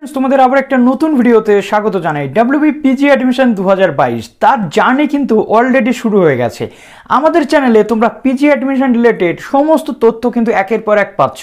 তোমাদের আবার একটা নতুন ভিডিওতে স্বাগত জানাই। পিজি অ্যাডমিশন 2022 তার জার্নি কিন্তু অলরেডি শুরু হয়ে গেছে। আমাদের চ্যানেলে তোমরা পিজি অ্যাডমিশন রিলেটেড সমস্ত তথ্য কিন্তু একের পর এক পাচ্ছ।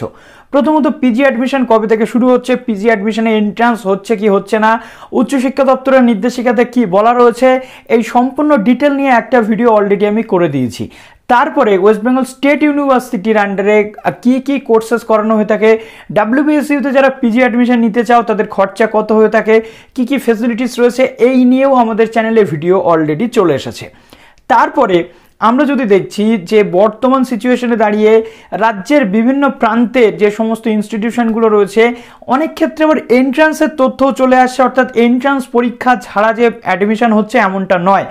প্রথমত পিজি অ্যাডমিশন কবে থেকে শুরু হচ্ছে, পিজি অ্যাডমিশনে এন্ট্রান্স হচ্ছে কি হচ্ছে না, উচ্চশিক্ষা দপ্তরের নির্দেশিকাতে কি বলা রয়েছে, এই সম্পূর্ণ ডিটেল নিয়ে একটা ভিডিও অলরেডি আমি করে দিয়েছি। তারপরে ওয়েস্ট বেঙ্গল স্টেট ইউনিভার্সিটির আন্ডারে কি কি কোর্সেস করানো হয়ে থাকে, wbsuতে যারা পিজি অ্যাডমিশন নিতে চাও তাদের খরচা কত হয়ে থাকে, কি কি ফেসিলিটিস রয়েছে, এই নিয়েও আমাদের চ্যানেলে ভিডিও অলরেডি চলে এসেছে। তারপরে আমরা যদি দেখছি যে বর্তমান সিচুয়েশনে দাঁড়িয়ে রাজ্যের বিভিন্ন প্রান্তে যে সমস্ত ইনস্টিটিউশনগুলো রয়েছে অনেক ক্ষেত্রে আবার এন্ট্রান্সের তথ্যও চলে আসছে, অর্থাৎ এন্ট্রান্স পরীক্ষা ছাড়া যে অ্যাডমিশন হচ্ছে এমনটা নয়,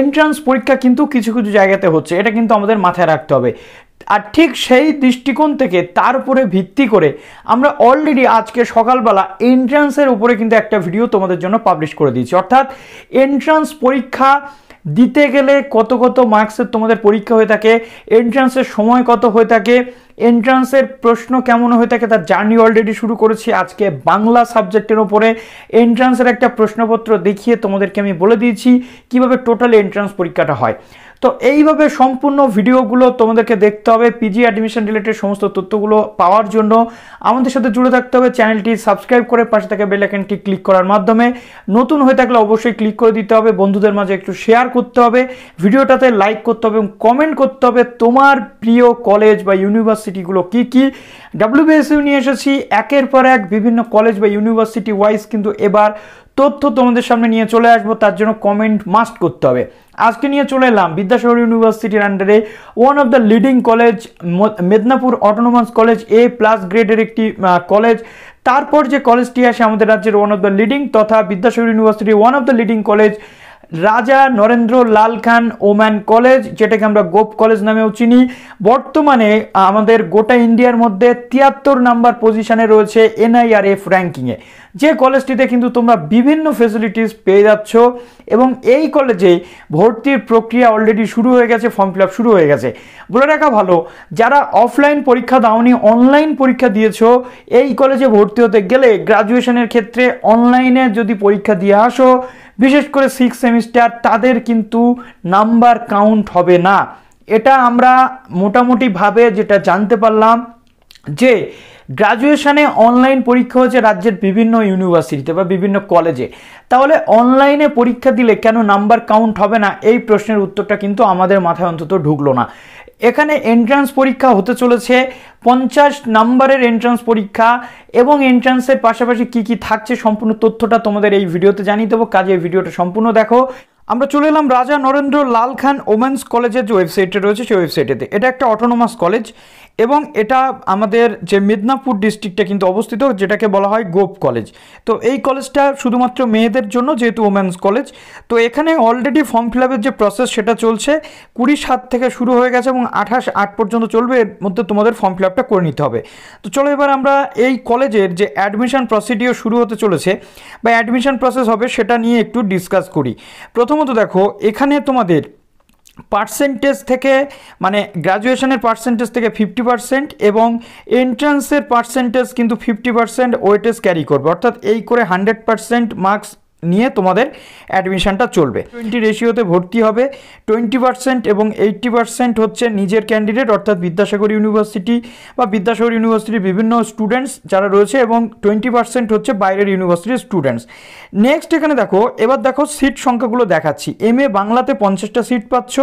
এন্ট্রান্স পরীক্ষা কিন্তু কিছু কিছু জায়গাতে হচ্ছে, এটা কিন্তু আমাদের মাথায় রাখতে হবে। আর ঠিক সেই দৃষ্টিকোণ থেকে তার উপরে ভিত্তি করে আমরা অলরেডি আজকে সকালবেলা এন্ট্রান্সের উপরে কিন্তু একটা ভিডিও তোমাদের জন্য পাবলিশ করে দিয়েছি। অর্থাৎ এন্ট্রান্স পরীক্ষা দিতে গেলে কত কত মার্কসের তোমাদের পরীক্ষা হয়ে থাকে, এন্ট্রান্সের সময় কত হয়ে থাকে, এন্ট্রান্সের প্রশ্ন কেমন হয়ে থাকে, তার জার্নি অলরেডি শুরু করেছি। আজকে বাংলা সাবজেক্টের ওপরে এন্ট্রান্সের একটা প্রশ্নপত্র দেখিয়ে তোমাদেরকে আমি বলে দিয়েছি কিভাবে টোটাল এন্ট্রান্স পরীক্ষাটা হয়। তো এইভাবে সম্পূর্ণ ভিডিওগুলো তোমাদেরকে দেখতে হবে। পিজি অ্যাডমিশন রিলেটেড সমস্ত তথ্যগুলো পাওয়ার জন্য আমাদের সাথে জুড়ে থাকতে হবে, চ্যানেলটি সাবস্ক্রাইব করে পাশে থাকা বেল আইকনটি ক্লিক করার মাধ্যমে। নতুন হয়ে থাকলে অবশ্যই ক্লিক করে দিতে হবে, বন্ধুদের মাঝে একটু শেয়ার করতে হবে, ভিডিওটাতে লাইক করতে হবে এবং কমেন্ট করতে হবে তোমার প্রিয় কলেজ বা ইউনিভার্সিটিগুলো কি কি। wbsu নিয়ে এসেছি একের পর এক বিভিন্ন কলেজ বা ইউনিভার্সিটি ওয়াইজ কিন্তু এবার তথ্য তোমাদের সামনে নিয়ে চলে আসবো, তার জন্য কমেন্ট মাস্ট করতে হবে। আজকে নিয়ে চলে এলাম বিদ্যাসাগর ইউনিভার্সিটির আন্ডারে one of the leading college Medinipur autonomous college, A+ গ্রেডের একটি কলেজ। তারপর যে কলেজটি আসে আমাদের রাজ্যের ওয়ান অফ দ্য লিডিং তথা Vidyasagar university one of the leading college রাজা নরেন্দ্র লাল খান ওম্যান কলেজ, যেটাকে আমরা গোপ কলেজ নামেও চিনি। বর্তমানে আমাদের গোটা ইন্ডিয়ার মধ্যে 73 নাম্বার পজিশনে রয়েছে NIRF র্যাঙ্কিংয়ে, যে কলেজটিতে কিন্তু তোমরা বিভিন্ন ফেসিলিটিস পেয়ে যাচ্ছ এবং এই কলেজে ভর্তির প্রক্রিয়া অলরেডি শুরু হয়ে গেছে, ফর্ম ফিল আপ শুরু হয়ে গেছে। বলে রাখা ভালো, যারা অফলাইন পরীক্ষা দাওনি অনলাইন পরীক্ষা দিয়েছো, এই কলেজে ভর্তি হতে গেলে গ্রাজুয়েশনের ক্ষেত্রে অনলাইনে যদি পরীক্ষা দিয়ে আসো, বিশেষ করে 6 সেমিস্টার, তাদের কিন্তু নাম্বার কাউন্ট হবে না। এটা আমরা মোটামুটিভাবে যেটা জানতে পারলাম যে গ্রাজুয়েশনে অনলাইন পরীক্ষা হচ্ছে রাজ্যের বিভিন্ন ইউনিভার্সিটিতে বা বিভিন্ন কলেজে, তাহলে অনলাইনে পরীক্ষা দিলে কেন নাম্বার কাউন্ট হবে না, এই প্রশ্নের উত্তরটা কিন্তু আমাদের মাথায় অন্তত ঢুকলো না। এখানে এন্ট্রান্স পরীক্ষা হতে চলেছে 50 নাম্বারের এন্ট্রান্স পরীক্ষা এবং এন্ট্রান্সের পাশাপাশি কি কি থাকছে সম্পূর্ণ তথ্যটা তোমাদের এই ভিডিওতে জানিয়ে দেবো, কাজে এই ভিডিওটা সম্পূর্ণ দেখো। আমরা চলে এলাম রাজা নরেন্দ্র লাল খান ওমেন্স কলেজের যে ওয়েবসাইটটা রয়েছে সেই ওয়েবসাইটেতে। এটা একটা অটোনোমাস কলেজ এবং এটা আমাদের যে মেদিনীপুর ডিস্ট্রিক্টে কিন্তু অবস্থিত, যেটাকে বলা হয় গোপ কলেজ। তো এই কলেজটা শুধুমাত্র মেয়েদের জন্য, যেহেতু ওমেন্স কলেজ। তো এখানে অলরেডি ফর্ম ফিল আপের যে প্রসেস সেটা চলছে, 20/7 থেকে শুরু হয়ে গেছে এবং 28/8 পর্যন্ত চলবে, এর মধ্যে তোমাদের ফর্ম ফিল আপটা করে নিতে হবে। তো চলো এবার আমরা এই কলেজের যে অ্যাডমিশন প্রসিডিওর শুরু হতে চলেছে বা অ্যাডমিশন প্রসেস হবে সেটা নিয়ে একটু ডিসকাস করি। প্রথমত দেখো, এখানে তোমাদের পার্সেন্টেজ থেকে মানে গ্রাজুয়েশনের পার্সেন্টেজ থেকে 50% এবং এন্ট্রান্সের পার্সেন্টেজ কিন্তু 50% ওয়েটেজ ক্যারি করবে, অর্থাৎ এই করে 100% মার্কস নিয়ে তোমাদের অ্যাডমিশনটা চলবে। 20 রেশিওতে ভর্তি হবে, 20% এবং 80% হচ্ছে নিজের ক্যান্ডিডেট, অর্থাৎ বিদ্যাসাগর ইউনিভার্সিটি বা বিদ্যাসাগর ইউনিভার্সিটির বিভিন্ন স্টুডেন্টস যারা রয়েছে এবং 20% হচ্ছে বাইরের ইউনিভার্সিটির স্টুডেন্টস। নেক্সট এখানে দেখো, এবার দেখো সিট সংখ্যাগুলো দেখাচ্ছি। MA বাংলাতে 50টা সিট পাচ্ছ,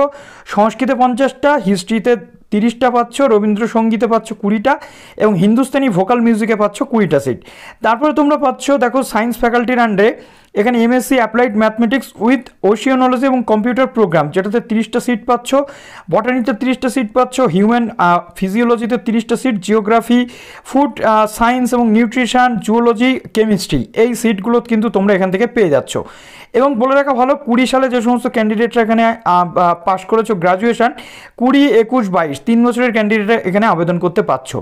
সংস্কৃতে 50টা, হিস্ট্রিতে 30টা পাচ্ছ, রবীন্দ্রসঙ্গীতে পাচ্ছ 20টা এবং হিন্দুস্তানি ভোকাল মিউজিকে পাচ্ছ 20টা সিট। তারপরে তোমরা পাচ্ছ দেখো সায়েন্স ফ্যাকাল্টির আন্ডারে এখানে MSc applied mathematics with oceanography এবং কম্পিউটার প্রোগ্রাম, যেটাতে 30টা সিট পাচ্ছ, বটানিতে 30টা সিট পাচ্ছ, হিউম্যান ফিজিওলজিতে 30টা সিট, জিওগ্রাফি, ফুড সায়েন্স এবং নিউট্রিশন, জুওলজি, কেমিস্ট্রি, এই সিটগুলো কিন্তু তোমরা এখান থেকে পেয়ে যাচ্ছ। এবং বলে রাখা ভালো, 20 সালে যে সমস্ত ক্যান্ডিডেটরা এখানে পাস করেছো গ্রাজুয়েশন, 20, 21, 22 3 বছরের ক্যান্ডিডেটরা এখানে আবেদন করতে পারছো।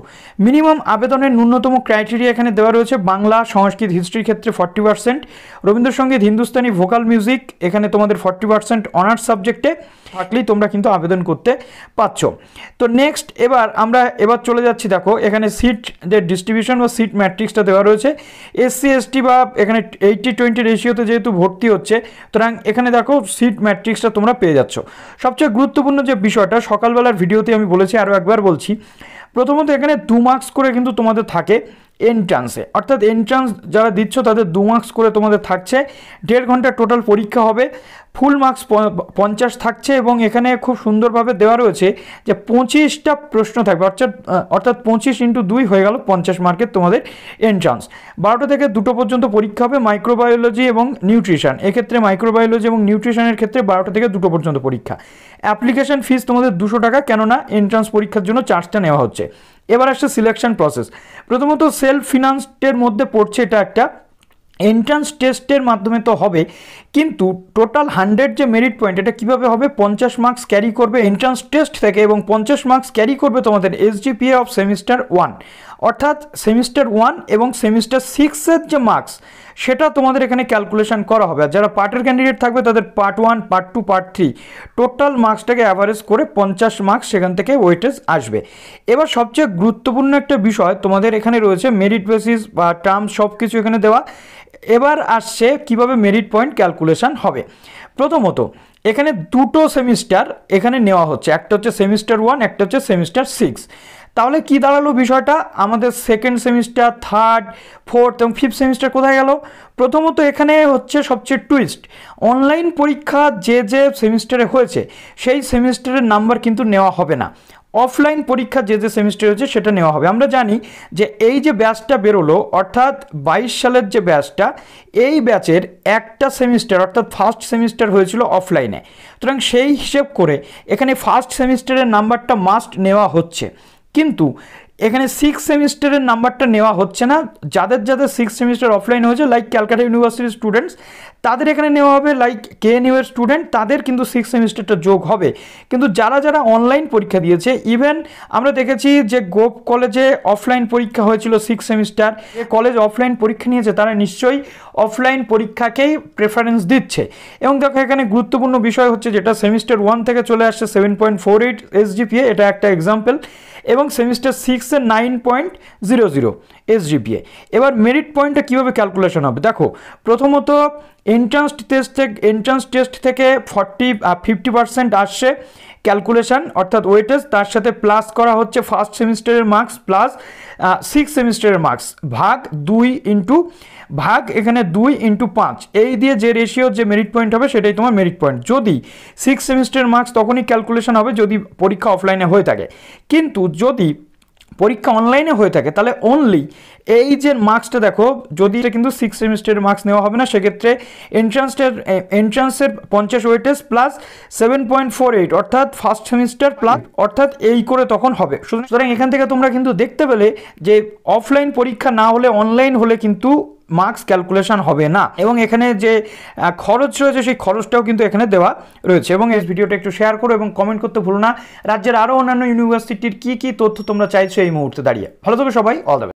মিনিমাম আবেদনের ন্যূনতম ক্রাইটেরিয়া এখানে দেওয়া রয়েছে, বাংলা, সংস্কৃত, হিস্ট্রির ক্ষেত্রে 40%, রবীন্দ্রসঙ্গীত, হিন্দুস্তানি, ভোকাল মিউজিক এখানে তোমাদের 40% অনার্স সাবজেক্টে থাকলেই তোমরা কিন্তু আবেদন করতে পারছো। তো নেক্সট এবার চলে যাচ্ছি, দেখো এখানে সিট যে ডিস্ট্রিবিউশন বা সিট ম্যাট্রিক্সটা দেওয়া রয়েছে। এসসি এসটি বা এখানে 80-20 রেশিওতে যেহেতু ভর্তি হচ্ছে, সুতরাং এখানে দেখো সিট ম্যাট্রিক্সটা তোমরা পেয়ে যাচ্ছ। সবচেয়ে গুরুত্বপূর্ণ যে বিষয়টা সকালবেলার ভিডিওতে আমি বলেছি, আরও একবার বলছি, প্রথমত এখানে 2 মার্কস করে কিন্তু তোমাদের থাকে এন্ট্রান্সে, অর্থাৎ এন্ট্রান্স যারা দিচ্ছ তাদের 2 মার্কস করে তোমাদের থাকছে। 1.5 ঘন্টা টোটাল পরীক্ষা হবে, ফুল মার্কস 50 থাকছে, এবং এখানে খুব সুন্দরভাবে দেওয়া রয়েছে যে 25টা প্রশ্ন থাকবে, অর্থাৎ 25 × 2 হয়ে গেল 50 মার্কের তোমাদের এন্ট্রান্স। 12টা থেকে 2টো পর্যন্ত পরীক্ষা হবে। মাইক্রোবায়োলজি এবং নিউট্রিশন, এক্ষেত্রে মাইক্রোবায়োলজি এবং নিউট্রিশনের ক্ষেত্রে 12টা থেকে 2টো পর্যন্ত পরীক্ষা। অ্যাপ্লিকেশন ফিস তোমাদের 200 টাকা, কেননা এন্ট্রান্স পরীক্ষার জন্য চার্জটা নেওয়া হচ্ছে। এবার আসছে সিলেকশন প্রসেস। প্রথমত সেলফ ফিনান্সডের মধ্যে পড়ছে, এটা একটা এন্ট্রান্স টেস্টের মাধ্যমে তো হবে, কিন্তু টোটাল 100 যে মেরিট পয়েন্ট, এটা কীভাবে হবে, 50 মার্কস ক্যারি করবে এন্ট্রান্স টেস্ট থেকে, এবং 50 মার্কস ক্যারি করবে তোমাদের SGPA অফ সেমিস্টার 1, অর্থাৎ সেমিস্টার 1 এবং সেমিস্টার 6-এর যে মার্কস সেটা তোমাদের এখানে ক্যালকুলেশন করা হবে। আর যারা পার্টের ক্যান্ডিডেট থাকবে তাদের পার্ট 1, পার্ট 2, পার্ট 3 টোটাল মার্কসটাকে অ্যাভারেজ করে 50 মার্কস সেখান থেকে ওয়েটেজ আসবে। এবার সবচেয়ে গুরুত্বপূর্ণ একটা বিষয় তোমাদের এখানে রয়েছে, মেরিট বেসিস বা টার্মস সব কিছু এখানে দেওয়া। এবার আসছে কিভাবে মেরিট পয়েন্ট ক্যালকুলেশন হবে। প্রথমত এখানে 2টো সেমিস্টার এখানে নেওয়া হচ্ছে, একটা হচ্ছে সেমিস্টার 1, একটা হচ্ছে সেমিস্টার 6। তাহলে কি দাঁড়ালো বিষয়টা, আমাদের সেকেন্ড সেমিস্টার, থার্ড, ফোর্থ এবং ফিফথ সেমিস্টার কোথায় গেল? প্রথমত এখানে হচ্ছে সবচেয়ে টুইস্ট, অনলাইন পরীক্ষা যে সেমিস্টারে হয়েছে সেই সেমিস্টারের নাম্বার কিন্তু নেওয়া হবে না। অফলাইন পরীক্ষা যে সেমিস্টার হয়েছে সেটা নেওয়া হবে। আমরা জানি যে এই যে ব্যাচটা বেরোলো, অর্থাৎ 22 সালের যে ব্যাচটা, এই ব্যাচের একটা সেমিস্টার অর্থাৎ ফার্স্ট সেমিস্টার হয়েছিল অফলাইনে, সুতরাং সেই হিসেব করে এখানে ফার্স্ট সেমিস্টারের নাম্বারটা মাস্ট নেওয়া হচ্ছে, কিন্তু এখানে 6 সেমিস্টারের নাম্বারটা নেওয়া হচ্ছে না। যাদের 6 সেমিস্টার অফলাইন হয়েছে, লাইক ক্যালকাটা ইউনিভার্সিটির স্টুডেন্টস, তাদের এখানে নেওয়া হবে, লাইক KNU এর স্টুডেন্ট, তাদের কিন্তু 6 সেমিস্টারটা যোগ হবে। কিন্তু যারা অনলাইন পরীক্ষা দিয়েছে, ইভেন আমরা দেখেছি যে গোপ কলেজে অফলাইন পরীক্ষা হয়েছিল 6 সেমিস্টার, যে কলেজ অফলাইন পরীক্ষা নিয়েছে তারা নিশ্চয়ই অফলাইন পরীক্ষাকেই প্রেফারেন্স দিচ্ছে। এবং দেখো এখানে গুরুত্বপূর্ণ বিষয় হচ্ছে, যেটা সেমিস্টার 1 থেকে চলে আসছে 7.48 SGPA, এটা একটা এক্সাম্পল, এবং সেমিস্টার 6-এর 9.00 SGPA। এবার মেরিট পয়েন্টটা কীভাবে ক্যালকুলেশন হবে, দেখো প্রথমত এন্ট্রান্স টেস্ট থেকে 50% আসছে ক্যালকুলেশন, অর্থাৎ ওয়েটেজ, তার সাথে প্লাস করা হচ্ছে ফার্স্ট সেমিস্টারের মার্কস প্লাস 6 সেমিস্টারের মার্কস, ভাগ এখানে 2 × 5, এই দিয়ে যে রেশিও যে মেরিট পয়েন্ট হবে সেটাই তোমার মেরিট পয়েন্ট। যদি 6 সেমিস্টারের মার্কস তখনই ক্যালকুলেশন হবে যদি পরীক্ষা অফলাইনে হয়ে থাকে, কিন্তু যদি পরীক্ষা অনলাইনে হয়ে থাকে তাহলে অনলি এই যে মার্কসটা দেখো, যদি এটা কিন্তু 6 সেমিস্টারের মার্কস নেওয়া হবে না, সেক্ষেত্রে এন্ট্রান্সের 50 ওয়েটেজ প্লাস 7.48 অর্থাৎ ফার্স্ট সেমিস্টার প্লাস, অর্থাৎ এই করে তখন হবে। সুতরাং এখান থেকে তোমরা কিন্তু দেখতে পেলে যে অফলাইন পরীক্ষা না হলে অনলাইন হলে কিন্তু মার্কস ক্যালকুলেশন হবে না, এবং এখানে যে খরচ রয়েছে সেই খরচটাও কিন্তু এখানে দেওয়া রয়েছে। এবং এই ভিডিওটা একটু শেয়ার করো এবং কমেন্ট করতে ভুলো না রাজ্যের আরও অন্যান্য ইউনিভার্সিটির কী তথ্য তোমরা চাইছো এই মুহূর্তে দাঁড়িয়ে। ভালো থাকো সবাই, অল দ্য বেস্ট।